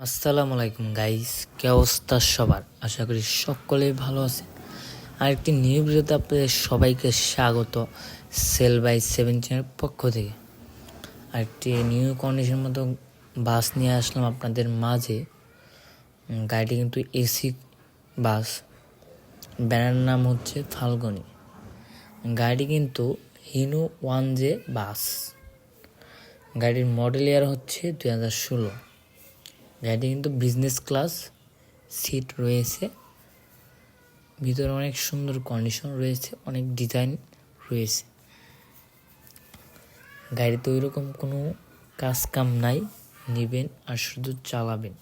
আসসালামু আলাইকুম গাইস, কি অবস্থা সবার? আশা করি সকলেই ভালো আছে। আরেকটি নিউ ভিডিওতে আপনাদের সবাইকে স্বাগত সেল বাই 17 পক্ষ থেকে। আরেকটি নিউ কন্ডিশন মতো বাস নিয়ে আসলাম আপনাদের মাঝে। গাড়িটি কিন্তু এসি বাস, ব্যানার নাম হচ্ছে ফাল্গুনি। গাড়িটি কিন্তু হিনো 1J বাস। গাড়ির মডেল ইয়ার হচ্ছে 2016। গাড়িটি কিন্তু বিজনেস ক্লাস সিট রয়েছে, ভিতরে অনেক সুন্দর কন্ডিশন রয়েছে, অনেক ডিজাইন রয়েছে। গাড়িতে ওই রকম কোনো কাজ কাম নাই, নেবেন আর শুধু চালাবেন,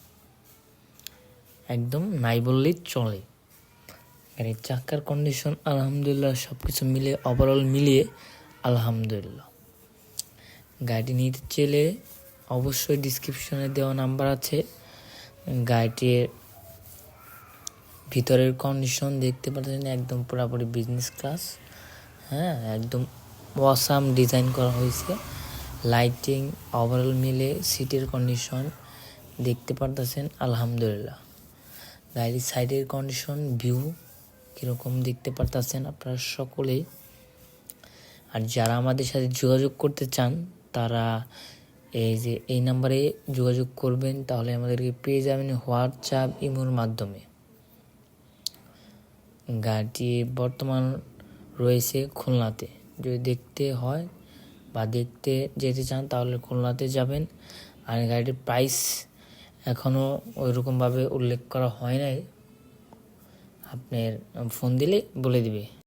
একদম নাই বললেই চলে। গাড়ির চাকার কন্ডিশন আলহামদুলিল্লাহ, সব কিছু মিলে ওভারঅল মিলিয়ে আলহামদুলিল্লাহ। গাড়িটি নিতে চাইলে অবশ্যই ডিসক্রিপশনে দেওয়া নাম্বার আছে। গাড়িটির ভিতরের কন্ডিশন দেখতে পাচ্ছেন, একদম পুরোপুরি বিজনেস ক্লাস। একদম অসাম ডিজাইন করা হয়েছে। লাইটিং ওভারঅল মিলে সিটের কন্ডিশন দেখতে পারতেছেন আলহামদুলিল্লাহ। গাড়ির সাইডের কন্ডিশন ভিউ কীরকম দেখতে পারতেছেন আপনারা সকলেই। আর যারা আমাদের সাথে যোগাযোগ করতে চান তারা এই নাম্বারে যোগাযোগ করবেন, তাহলে আমাদেরকে পেয়ে যাবেন হোয়াটসঅ্যাপ ইমোর মাধ্যমে। গাড়িটি বর্তমান রয়েছে খুলনাতে। যদি দেখতে হয় বা দেখতে যেতে চান তাহলে খুলনাতে যাবেন। আর গাড়িটির প্রাইস এখনও ওইরকমভাবে উল্লেখ করা হয় নাই, আপনার ফোন দিলে বলে দিবে।